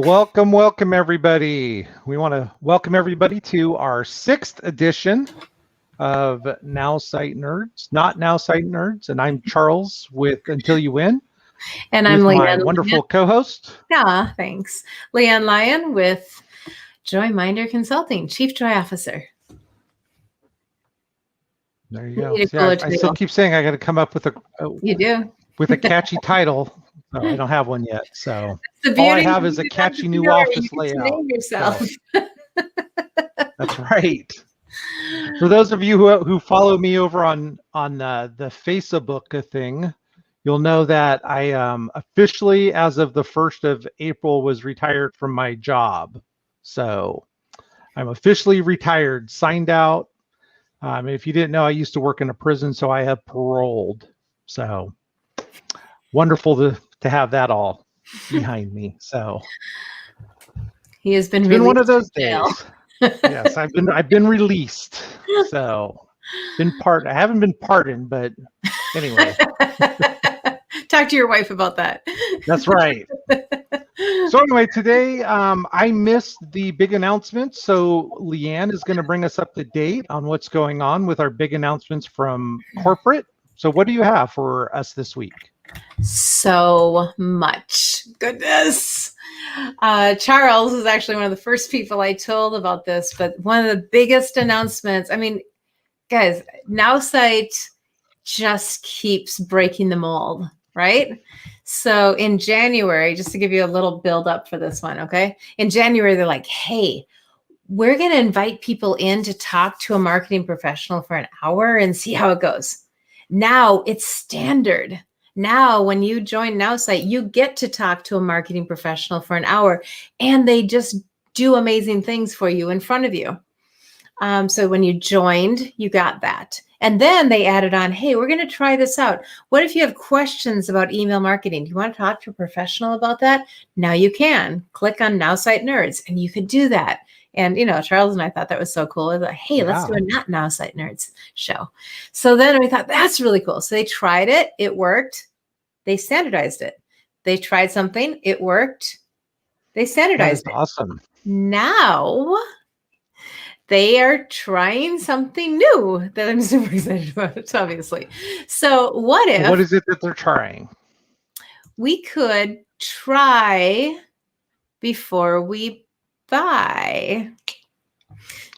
Welcome, everybody. We want to welcome everybody to our 6th edition of Now-Site Nerds, Not-Nowsite Nerds. And I'm Charles with Until You Win. And I'm my Leanne wonderful co-host. Yeah, thanks. Leanne Lyon with Joy Minder Consulting, Chief Joy Officer. There you go. See, I still keep saying I got to come up with a catchy title. So I don't have one yet. So all I have is a catchy new office layout. Name yourself. So. That's right. For those of you who follow me over on the Facebook thing, you'll know that I officially, as of the 1st of April, was retired from my job. So I'm officially retired, signed out. If you didn't know, I used to work in a prison, so I have paroled. So wonderful to have that all behind me. So he has been one of those days. Yes, I've been released. So I haven't been pardoned, but anyway. Talk to your wife about that. That's right. So anyway, today I missed the big announcement. So Leanne is going to bring us up to date on what's going on with our big announcements from corporate. So what do you have for us this week? So much. Goodness. Charles was actually one of the first people I told about this, but one of the biggest announcements, I mean, guys, Nowsite just keeps breaking the mold, right? So in January, just to give you a little build up for this one, okay? In January, they're like, hey, we're going to invite people in to talk to a marketing professional for an hour and see how it goes. Now it's standard. Now, when you join Nowsite, you get to talk to a marketing professional for an hour, and they just do amazing things for you in front of you. So when you joined, you got that. And then they added on, hey, we're going to try this out. What if you have questions about email marketing? Do you want to talk to a professional about that? Now you can. Click on Nowsite Nerds, and you could do that. And, Charles and I thought that was so cool. Like, hey, let's do a Not Nowsite Nerds show. So then we thought, that's really cool. So they tried it. It worked. They standardized it. They tried something. It worked. They standardized it. Awesome. Now they are trying something new that I'm super excited about, obviously. So what is it that they're trying? We could try before we buy.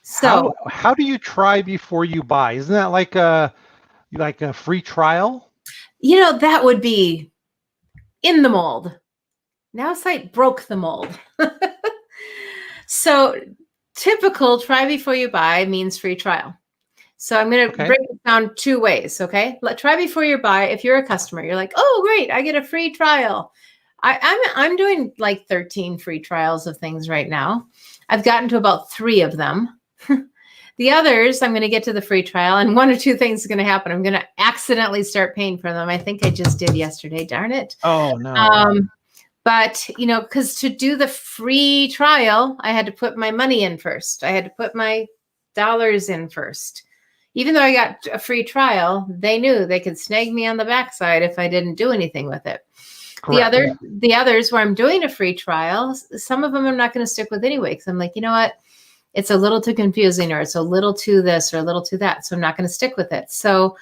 So how do you try before you buy? Isn't that like a free trial? That would be in the mold. Nowsite broke the mold. So typical try before you buy means free trial. So I'm going to break it down 2 ways. Okay. Try before you buy. If you're a customer, you're like, oh, great, I get a free trial. I'm doing like 13 free trials of things right now. I've gotten to about 3 of them. The others, I'm going to get to the free trial, and 1 or 2 things are going to happen. I'm going to accidentally start paying for them. I think I just did yesterday. Darn it. Oh, no. But, because to do the free trial, I had to put my money in first. I had to put my dollars in first. Even though I got a free trial, they knew they could snag me on the backside if I didn't do anything with it. Correct. The others where I'm doing a free trial, some of them I'm not going to stick with anyway, because I'm like, you know what? It's a little too confusing, or it's a little too this or a little too that. So I'm not going to stick with it. So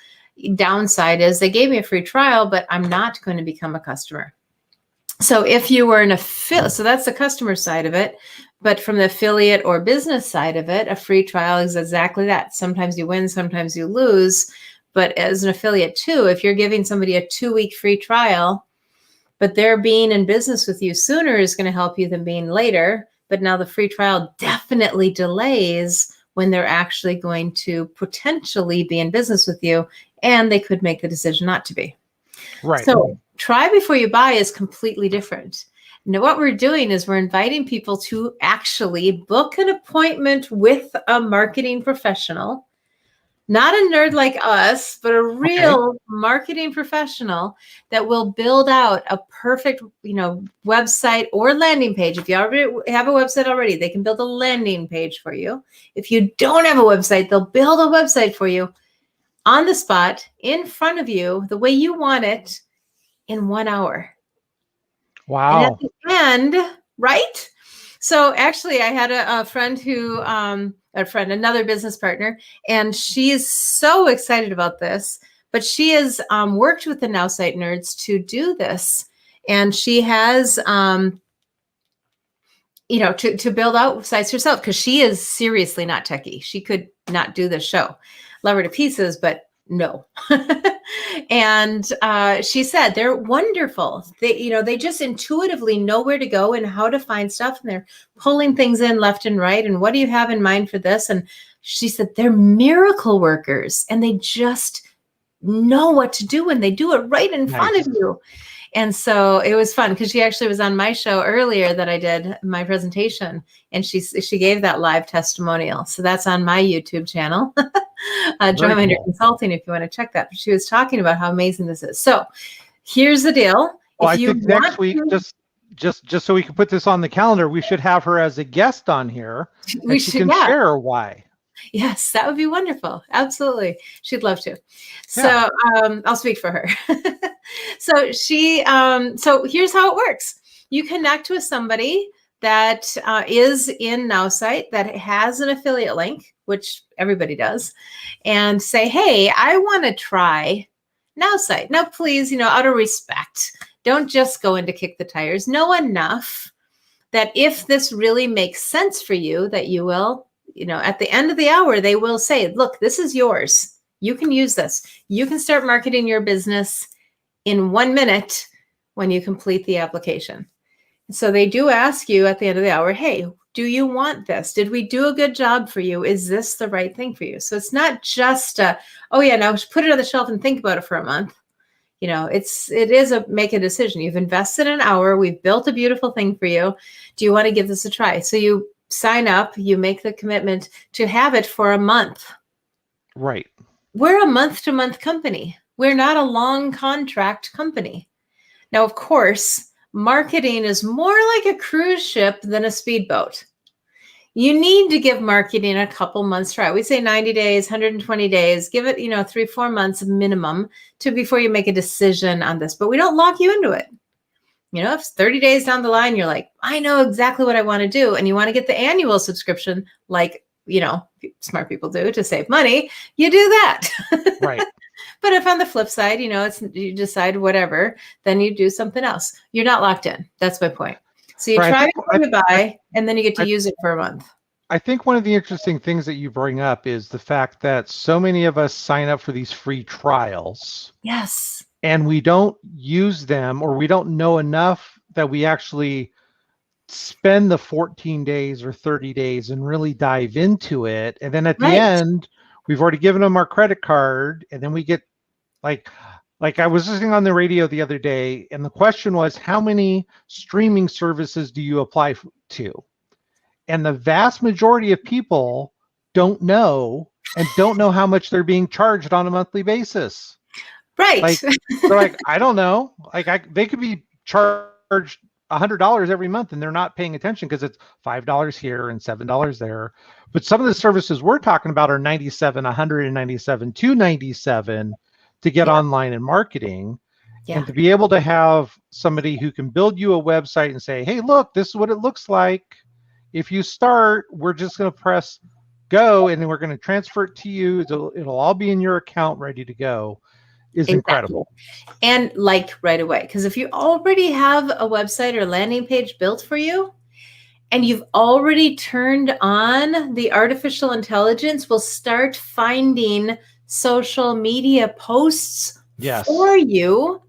downside is they gave me a free trial, but I'm not going to become a customer. So if you were an affiliate, so that's the customer side of it. But from the affiliate or business side of it, a free trial is exactly that. Sometimes you win, sometimes you lose. But as an affiliate too, if you're giving somebody a 2-week free trial, but they're being in business with you sooner is going to help you than being later. But now the free trial definitely delays when they're actually going to potentially be in business with you, and they could make the decision not to be. Right. So try before you buy is completely different. Now, what we're doing is we're inviting people to actually book an appointment with a marketing professional, not a nerd like us, but a real marketing professional that will build out a perfect, website or landing page. If you already have a website already, they can build a landing page for you. If you don't have a website, they'll build a website for you on the spot, in front of you, the way you want it, in 1 hour. Wow. And at the end, right? So actually, I had a friend another business partner, and she is so excited about this. But she has worked with the Now-Site Nerds to do this, and she has, to build out sites herself, because she is seriously not techie. She could not do this show. Love her to pieces, but no. And she said they're wonderful. They just intuitively know where to go and how to find stuff, and they're pulling things in left and right. And what do you have in mind for this? And she said they're miracle workers, and they just know what to do, and they do it right in front of you. And so it was fun, because she actually was on my show earlier that I did my presentation, and she gave that live testimonial. So that's on my YouTube channel, Joyminder Consulting, if you want to check that. But she was talking about how amazing this is. So here's the deal. Well, I think next week, just so we can put this on the calendar, we should have her as a guest on here, and she can share why. Yes, that would be wonderful. Absolutely. She'd love to. So I'll speak for her. So so here's how it works. You connect with somebody that is in Now-Site, that has an affiliate link, which everybody does, and say, hey, I want to try Now-Site. Now, please, out of respect, don't just go in to kick the tires. Know enough that if this really makes sense for you, that you will, at the end of the hour, they will say, look, this is yours. You can use this. You can start marketing your business in 1 minute when you complete the application. So they do ask you at the end of the hour, hey, do you want this? Did we do a good job for you? Is this the right thing for you? So it's not just now put it on the shelf and think about it for a month. It is make a decision. You've invested an hour. We've built a beautiful thing for you. Do you want to give this a try? So you sign up, you make the commitment to have it for a month. Right. We're a month-to-month company. We're not a long contract company. Now, of course, marketing is more like a cruise ship than a speedboat. You need to give marketing a couple months try. We say 90 days, 120 days, give it, 3-4 months minimum before you make a decision on this, but we don't lock you into it. If 30 days down the line, you're like, I know exactly what I want to do, and you want to get the annual subscription, like, smart people do to save money, you do that. Right. But if on the flip side, you decide whatever, then you do something else. You're not locked in. That's my point. So you try before you buy, and then you get to use it for a month. I think one of the interesting things that you bring up is the fact that so many of us sign up for these free trials. Yes. And we don't use them, or we don't know enough that we actually spend the 14 days or 30 days and really dive into it. And then at the end, we've already given them our credit card, and then we get like I was listening on the radio the other day, and the question was, how many streaming services do you apply to? And the vast majority of people don't know, and don't know how much they're being charged on a monthly basis. Right. They're like, I don't know. They could be charged $100 every month, and they're not paying attention because it's $5 here and $7 there. But some of the services we're talking about are $97, $197, $297 to get online and marketing. And to be able to have somebody who can build you a website and say, hey, look, this is what it looks like. If you start, we're just going to press go, and then we're going to transfer it to you. It'll all be in your account ready to go. Is incredible. And right away, because if you already have a website or landing page built for you, and you've already turned on the artificial intelligence, will start finding social media posts for you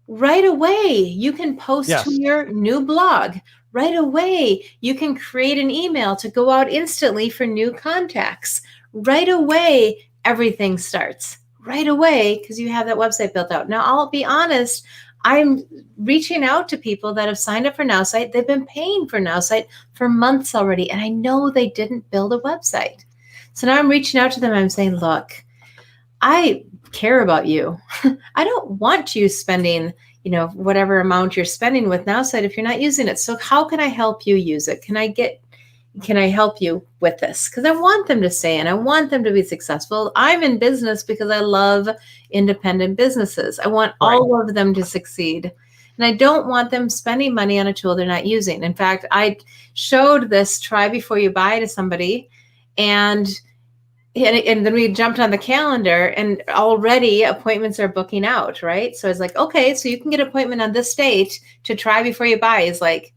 right away. You can post to your new blog right away. You can create an email to go out instantly for new contacts right away. Everything starts right away because you have that website built out. Now, I'll be honest, I'm reaching out to people that have signed up for Now-Site. They've been paying for Now-Site for months already, and I know they didn't build a website. So now I'm reaching out to them. I'm saying, look, I care about you. I don't want you spending, whatever amount you're spending with Now-Site if you're not using it. So how can I help you use it? Can I help you with this? Because I want them to stay in. I want them to be successful. I'm in business because I love independent businesses. I want all of them to succeed. And I don't want them spending money on a tool they're not using. In fact, I showed this try before you buy to somebody, and then we jumped on the calendar, and already appointments are booking out, right? So I was like, okay, so you can get an appointment on this date to try before you buy. He's like,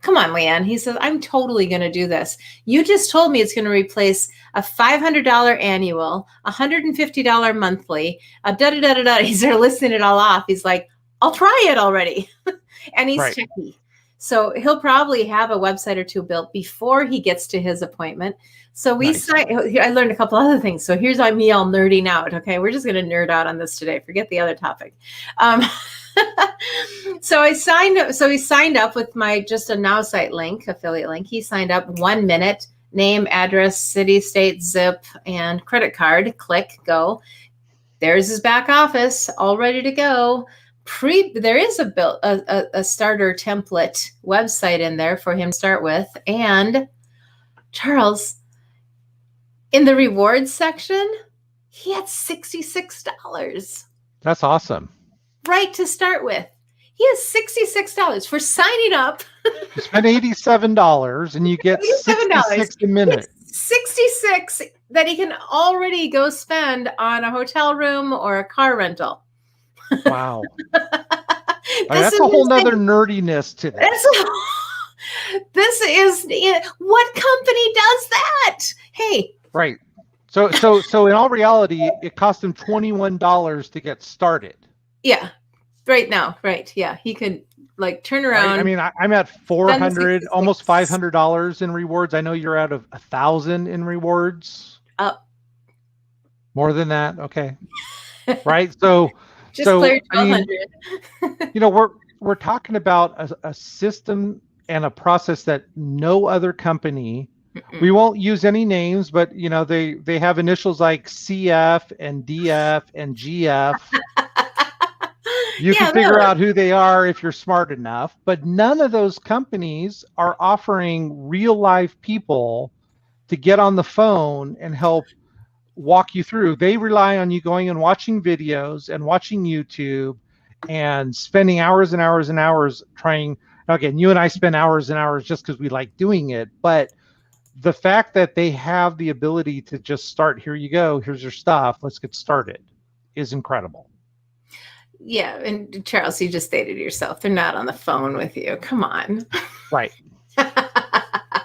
come on, Leanne. He says, I'm totally going to do this. You just told me it's going to replace a $500 annual, $150 monthly, da-da-da-da-da. He's there listing it all off. He's like, I'll try it already. And he's Right. techie. So he'll probably have a website or two built before he gets to his appointment. So I learned a couple other things. So here's me all nerding out. Okay. We're just going to nerd out on this today. Forget the other topic. So he signed up with my just a Now-Site link, affiliate link. He signed up 1 minute, name, address, city, state, zip, and credit card. Click, go. There's his back office all ready to go. There is a starter template website in there for him to start with. And Charles, in the rewards section, he had $66. That's awesome. Right to start with. He has $66 for signing up. You spend $87 and you get $66 a minute. $66 that he can already go spend on a hotel room or a car rental. Wow. That's a whole nother nerdiness to this. This is what company does that? Hey. Right. So in all reality, it cost him $21 to get started. Yeah. Right now. Right. Yeah. He could turn around. Right? I mean, I'm at $400, almost $500 in rewards. I know you're out of 1,000 in rewards. More than that. Okay. Right. So, just cleared 1,200. We're talking about a system and a process that no other company, we won't use any names, but they have initials like CF and DF and GF. You can figure out who they are if you're smart enough, but none of those companies are offering real live people to get on the phone and help walk you through. They rely on you going and watching videos and watching YouTube and spending hours and hours and hours trying. Again, you and I spend hours and hours just because we like doing it, but the fact that they have the ability to just start, here you go, here's your stuff, let's get started, is incredible. Yeah, and Charles, you just stated yourself, they're not on the phone with you. Come on. Right.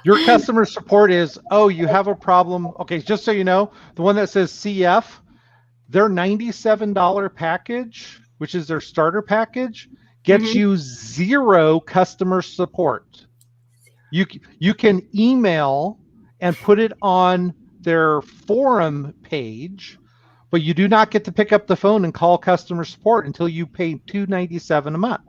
Your customer support is, oh, you have a problem. Okay, just so you know, the one that says CF, their $97 package, which is their starter package, gets you 0 customer support. You can email and put it on their forum page, but you do not get to pick up the phone and call customer support until you pay $297 a month.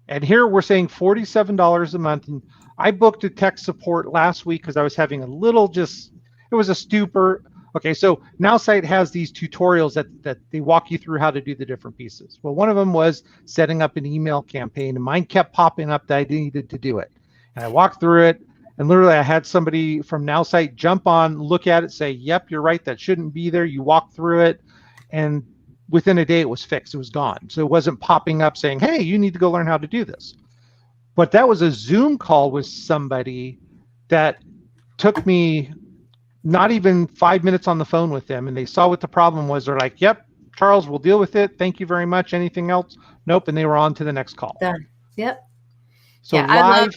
And here we're saying $47 a month. And I booked a tech support last week because I was having it was a stupor. Okay, so Now-Site has these tutorials that they walk you through how to do the different pieces. Well, one of them was setting up an email campaign, and mine kept popping up that I needed to do it. And I walked through it, and literally I had somebody from Now-Site jump on, look at it, say, yep, you're right, that shouldn't be there. You walk through it, and within a day it was fixed. It was gone. So it wasn't popping up saying, hey, you need to go learn how to do this. But that was a Zoom call with somebody that took me not even 5 minutes on the phone with them, and they saw what the problem was. They're like, yep, Charles, we'll deal with it. Thank you very much. Anything else? Nope. And they were on to the next call. Done. Yep. So live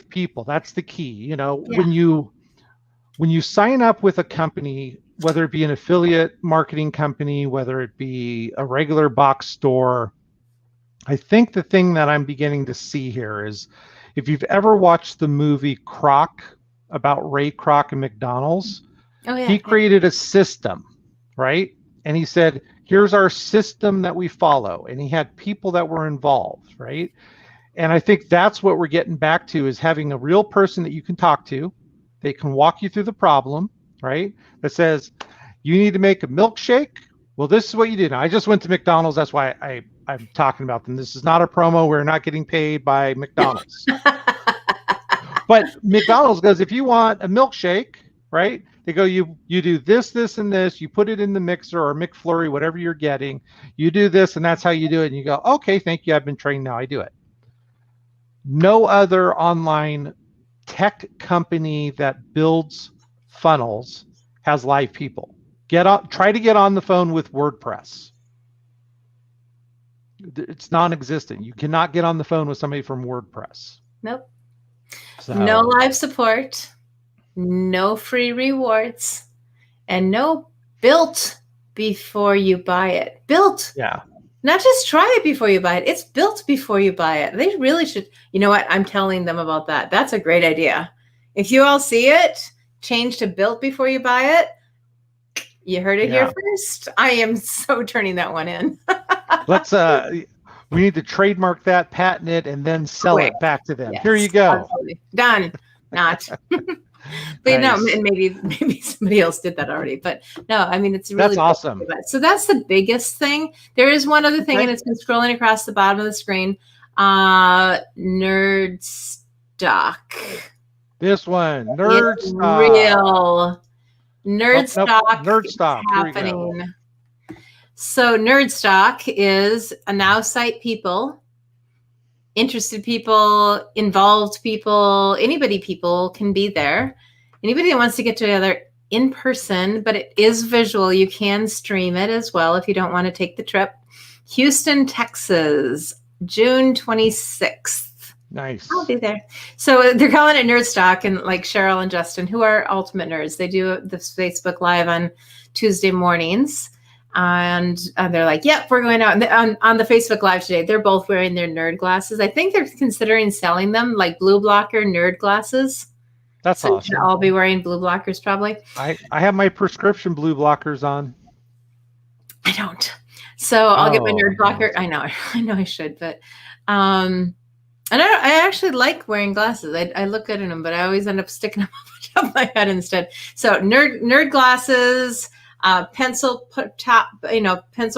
people, that's the key. When you sign up with a company, whether it be an affiliate marketing company, whether it be a regular box store, I think the thing that I'm beginning to see here is, if you've ever watched the movie Kroc, about Ray Kroc and McDonald's, he created a system, right? And he said, here's our system that we follow. And he had people that were involved, right? And I think that's what we're getting back to, is having a real person that you can talk to. They can walk you through the problem, right? That says, you need to make a milkshake. Well, this is what you do. Now, I just went to McDonald's. That's why I'm talking about them. This is not a promo. We're not getting paid by McDonald's. But McDonald's goes, if you want a milkshake, right? They go, you do this, this, and this. You put it in the mixer or McFlurry, whatever you're getting. You do this, and that's how you do it. And you go, okay, thank you. I've been trained. Now I do it. No other online tech company that builds funnels has live people. Try to get on the phone with WordPress. It's non-existent. You cannot get on the phone with somebody from WordPress. Nope. So, no live support, no free rewards, and no built before you buy it. Built. Yeah. Not just try it before you buy it. It's built before you buy it. They really should. You know what? I'm telling them about that. That's a great idea. If you all see it, change to built before you buy it. You heard it here first. I am so turning that one in. Let's we need to trademark that, patent it, and then sell it back to them. Yes, here you go. Absolutely. Done. Not. But nice. No, and maybe somebody else did that already. But no, I mean, it's really that's awesome. So that's the biggest thing. There is one other thing, and it's been scrolling across the bottom of the screen. Nerd stock. This one, nerd stock. Real nerd stock. Nerd stock happening. So nerd stock is a Now-Site people, interested people, involved people, people can be there. Anybody that wants to get together in person, but it is visual. You can stream it as well if you don't want to take the trip. Houston, Texas, June 26th. Nice. I'll be there. So they're calling it Nerd Stock, and like Cheryl and Justin, who are ultimate nerds, they do this Facebook Live on Tuesday mornings. And they're like, yep, we're going out. And on the Facebook Live today, they're both wearing their nerd glasses. I think they're considering selling them like blue blocker nerd glasses. That's so awesome. I'll be wearing blue blockers probably. I have my prescription blue blockers on. I don't. So I'll get my nerd blocker. I know I should, but and I actually like wearing glasses. I look good in them, but I always end up sticking them on the top of my head instead. So nerd glasses. Pencil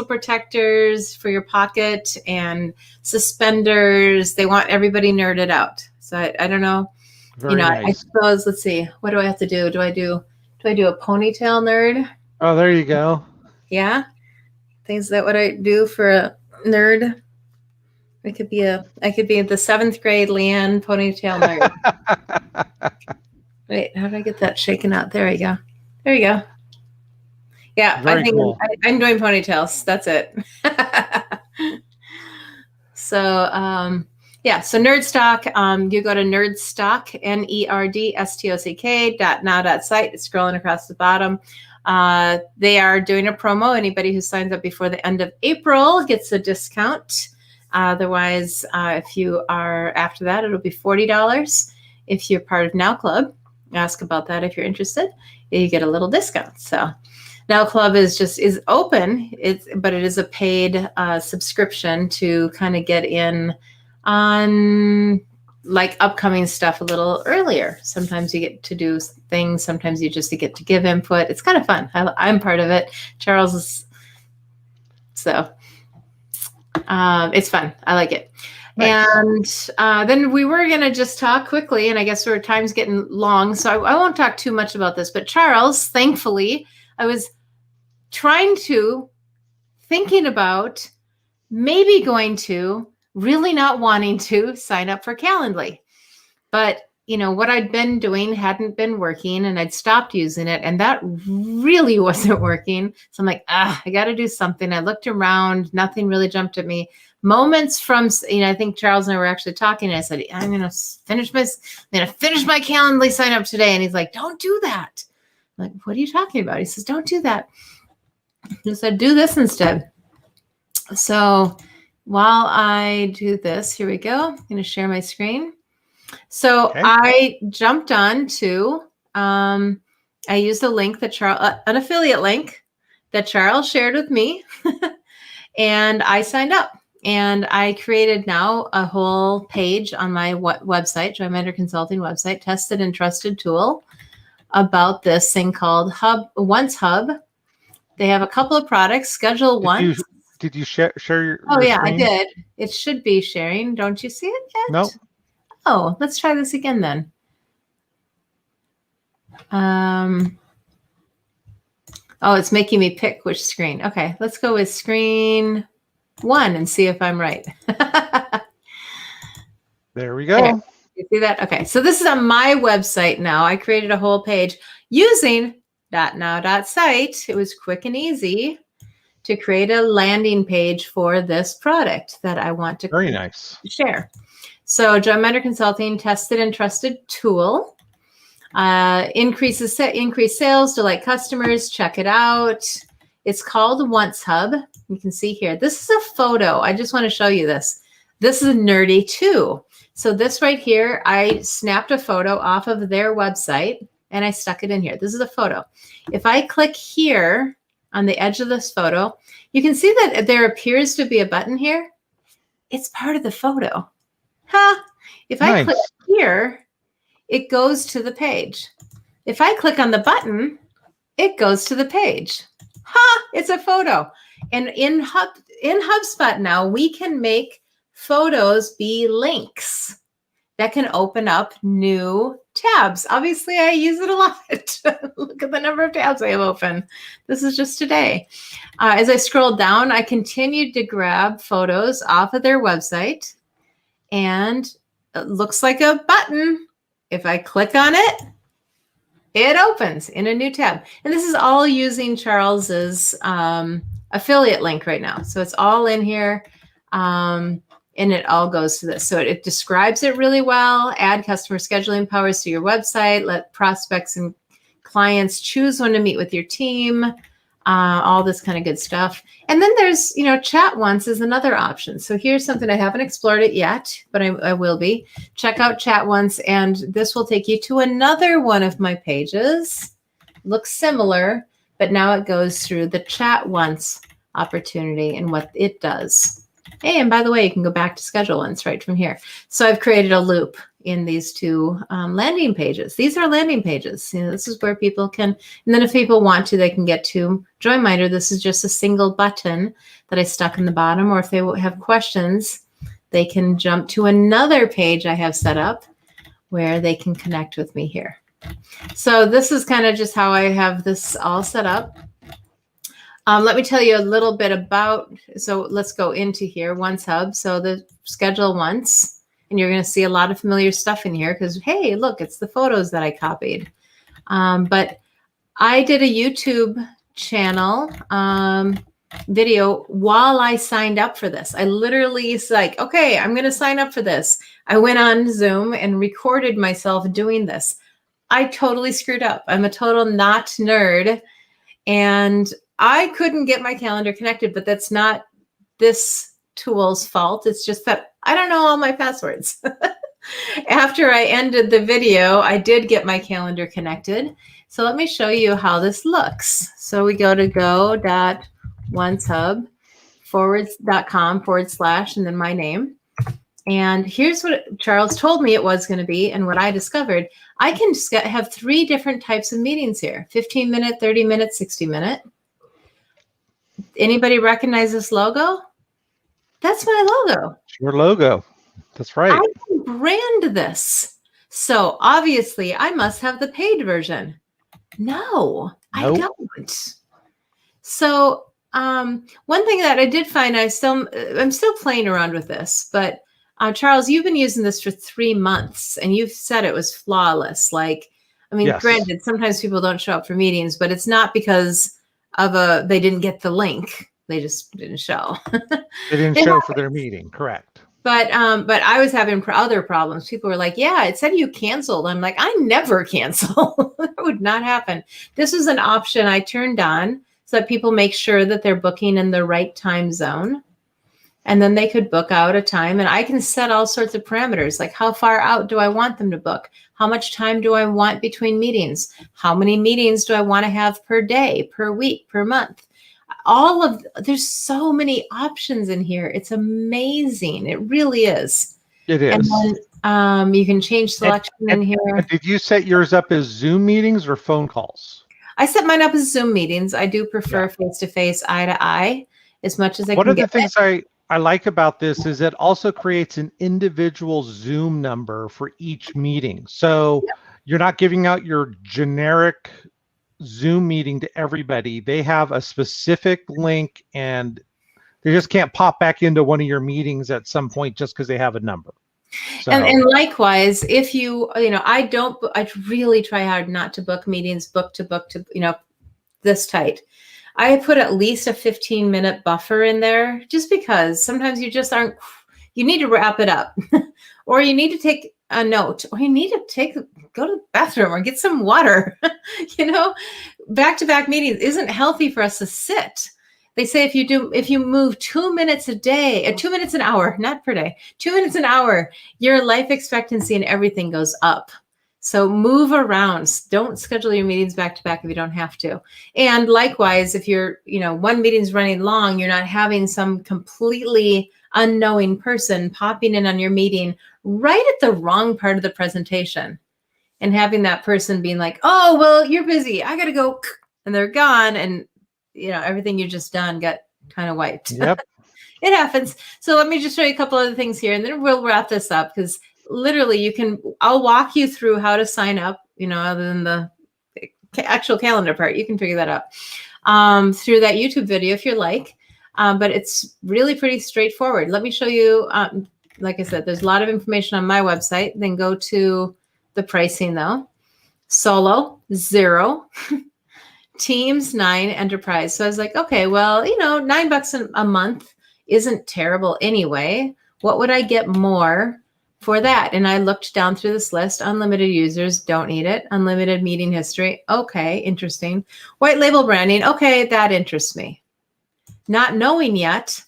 protectors for your pocket and suspenders. They want everybody nerded out. So I don't know. Very nice. I suppose, let's see. What do I have to do? Do I do a ponytail nerd? Oh, there you go. Yeah. Is that what I do for a nerd? I could be the 7th grade Leanne ponytail nerd. Wait, how do I get that shaken out? There you go. There you go. Yeah, very I think cool. I'm doing ponytails. That's it. So, so Nerd Stock, you go to Nerdstock, nerdstock.now.site. It's scrolling across the bottom. They are doing a promo. Anybody who signs up before the end of April gets a discount. Otherwise, if you are after that, it'll be $40. If you're part of Now Club, ask about that if you're interested. You get a little discount. So Now Club is open, but it is a paid subscription to kind of get in on like upcoming stuff a little earlier. Sometimes you get to do things. Sometimes you just get to give input. It's kind of fun. I'm part of it. Charles is. So it's fun. I like it. Nice. And then we were going to just talk quickly, and I guess our time's getting long, so I won't talk too much about this. But Charles, thankfully, I was thinking about maybe going to, really not wanting to sign up for Calendly. But, what I'd been doing hadn't been working, and I'd stopped using it, and that really wasn't working. So I'm like, I got to do something. I looked around. Nothing really jumped at me. Moments from, I think Charles and I were actually talking, and I said, I'm going to finish my Calendly sign up today. And he's like, don't do that. I'm like, what are you talking about? He says, don't do that. He said, do this instead. So while I do this, here we go. I'm going to share my screen. So okay. I jumped on to, I used a link that an affiliate link that Charles shared with me, and I signed up. And I created now a whole page on my website, Joy Mentor Consulting website, tested and trusted tool about this thing called Once Hub. They have a couple of products. Schedule Once. Did you share your yeah, screen? I did. It should be sharing. Don't you see it yet? No. Oh, let's try this again then. Oh, it's making me pick which screen. Okay, let's go with screen 1 and see if I'm right. There we go. There. You see that? Okay, so this is on my website now. I created a whole page using .now.site. It was quick and easy to create a landing page for this product that I want to Very nice. share. So Joint Mentor Consulting, tested and trusted tool. Increase sales, delight customers. Check it out. It's called Once Hub. You can see here. This is a photo. I just want to show you this. This is nerdy too. So this right here, I snapped a photo off of their website and I stuck it in here. This is a photo. If I click here on the edge of this photo, you can see that there appears to be a button here. It's part of the photo. If I click here, it goes to the page. If I click on the button, it goes to the page. It's a photo. And in HubSpot now, we can make photos be links that can open up new tabs. Obviously, I use it a lot. Look at the number of tabs I have open. This is just today. As I scroll down, I continued to grab photos off of their website, and it looks like a button. If I click on it, it opens in a new tab. And this is all using Charles's affiliate link right now. So it's all in here. And it all goes to this. So it describes it really well. Add customer scheduling powers to your website. Let prospects and clients choose when to meet with your team. All this kind of good stuff. And then there's, chat once is another option. So here's something I haven't explored it yet, but I will be. Check out chat once, and this will take you to another one of my pages. Looks similar, but now it goes through the chat once opportunity and what it does. Hey, and by the way, you can go back to schedule once right from here. So I've created a loop in these two landing pages. These are landing pages. This is where people can, and then if people want to, they can get to JoinMinder. This is just a single button that I stuck in the bottom, or if they have questions, they can jump to another page I have set up where they can connect with me here. So this is kind of just how I have this all set up. Let me tell you a little bit about, so let's go into here, Once Hub. So the schedule once, and you're going to see a lot of familiar stuff in here because, hey, look, it's the photos that I copied. But I did a YouTube channel video while I signed up for this. I literally was like, okay, I'm going to sign up for this. I went on Zoom and recorded myself doing this. I totally screwed up. I'm a total not nerd. And I couldn't get my calendar connected, but that's not this tool's fault. It's just that I don't know all my passwords. After I ended the video, I did get my calendar connected. So let me show you how this looks. So we go to go.oncehub.com/, and then my name. And here's what Charles told me it was going to be and what I discovered. I can have 3 different types of meetings here: 15-minute, 30-minute, 60-minute. Anybody recognize this logo? That's my logo. Your logo. That's right. I can brand this. So obviously I must have the paid version. No, I don't. So one thing that I did find, I'm still playing around with this, but Charles, you've been using this for 3 months and you've said it was flawless. Like, I mean, Yes. Granted, sometimes people don't show up for meetings, but it's not because of they didn't get the link. They just didn't show. They didn't show for their meeting. Correct. But I was having other problems. People were like, yeah, it said you canceled. I'm like, I never cancel. That would not happen. This is an option I turned on so that people make sure that they're booking in the right time zone. And then they could book out a time, and I can set all sorts of parameters, like how far out do I want them to book? How much time do I want between meetings? How many meetings do I want to have per day, per week, per month? There's so many options in here. It's amazing. It really is. It is. And then you can change selection in here. Did you set yours up as Zoom meetings or phone calls? I set mine up as Zoom meetings. I do prefer face-to-face, eye-to-eye as much as I can get. One of the things I like about this is it also creates an individual Zoom number for each meeting. So you're not giving out your generic Zoom meeting to everybody. They have a specific link, and they just can't pop back into one of your meetings at some point just because they have a number. So, and likewise, if I really try hard not to book meetings, book to, this tight. I put at least a 15-minute buffer in there just because sometimes you just you need to wrap it up or you need to take a note or you need to go to the bathroom or get some water. Back-to-back meetings isn't healthy for us to sit. They say if you move 2 minutes a day, 2 minutes an hour, not per day, 2 minutes an hour, your life expectancy and everything goes up. So move around. Don't schedule your meetings back to back if you don't have to. And likewise, if you're, one meeting's running long, you're not having some completely unknowing person popping in on your meeting right at the wrong part of the presentation and having that person being like, oh, well, you're busy. I got to go. And they're gone. And, everything you just done got kind of wiped. Yep. It happens. So let me just show you a couple other things here and then we'll wrap this up because literally I'll walk you through how to sign up, other than the actual calendar part. You can figure that out through that YouTube video if you like. But it's really pretty straightforward. Let me show you. Like I said, there's a lot of information on my website. Then go to the pricing though. Solo, 0. Teams, 9. Enterprise. So I was like, okay, well, $9 a month isn't terrible anyway. What would I get more for that? And I looked down through this list. Unlimited users, don't need it. Unlimited meeting history. Okay, interesting. White label branding. Okay, that interests me. Not knowing yet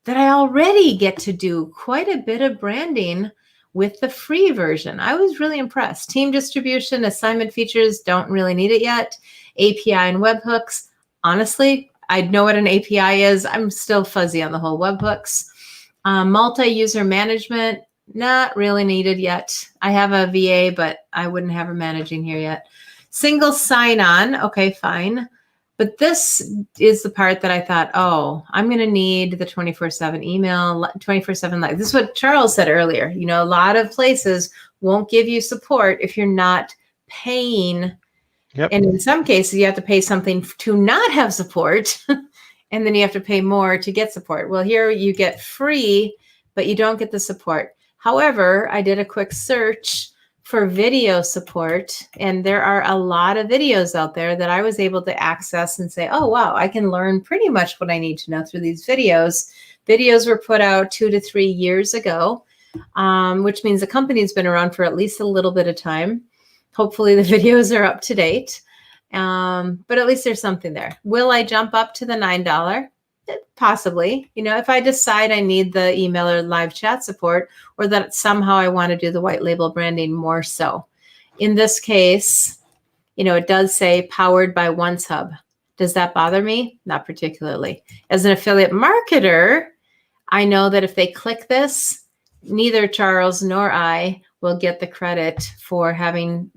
that I already get to do quite a bit of branding with the free version. I was really impressed. Team distribution, assignment features, don't really need it yet. API and webhooks. Honestly, I know what an API is. I'm still fuzzy on the whole webhooks. Multi-user management, not really needed yet. I have a VA, but I wouldn't have her managing here yet. Single sign-on, okay, fine. But this is the part that I thought, oh, I'm going to need the 24/7 email, 24/7 live. This is what Charles said earlier. A lot of places won't give you support if you're not paying. Yep. And in some cases, you have to pay something to not have support. And then you have to pay more to get support. Well, here you get free, but you don't get the support. However, I did a quick search for video support, and there are a lot of videos out there that I was able to access and say, oh, wow, I can learn pretty much what I need to know through these videos. Videos were put out 2 to 3 years ago, which means the company's been around for at least a little bit of time. Hopefully the videos are up to date, but at least there's something there. Will I jump up to the $9? Possibly. If I decide I need the email or live chat support, or that somehow I want to do the white label branding more so. In this case, it does say powered by OneHub. Does that bother me? Not particularly. As an affiliate marketer, I know that if they click this, neither Charles nor I will get the credit for having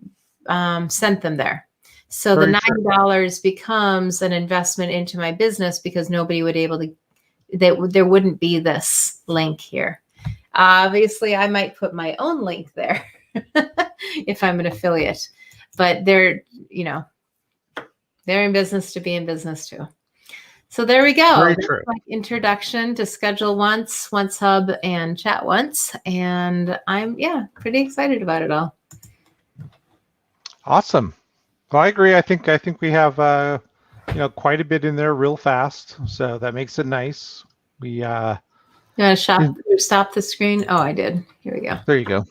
sent them there. So the $9 becomes an investment into my business because nobody would there wouldn't be this link here. Obviously, I might put my own link there if I'm an affiliate, but they're in business to be in business too. So there we go. Very That's true. my introduction to Schedule Once, OneHub, and Chat Once. And I'm, pretty excited about it all. Awesome. Well, I agree. I think we have quite a bit in there real fast, so that makes it nice. You want to stop the screen? Oh, I did. Here we go. There you go.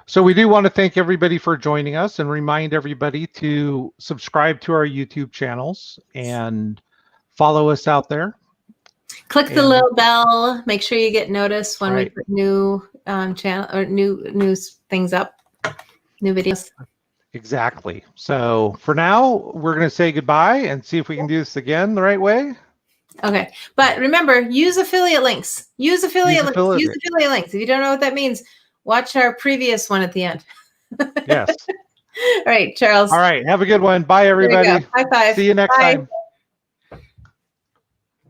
So we do want to thank everybody for joining us and remind everybody to subscribe to our YouTube channels and follow us out there. Click the little bell. Make sure you get notice when we put new channel or new things up, new videos. Exactly. So for now, we're going to say goodbye and see if we can do this again the right way. Okay. But remember, use affiliate links. Use affiliate links. If you don't know what that means, watch our previous one at the end. Yes. All right, Charles. All right. Have a good one. Bye, everybody. High five. See you next time.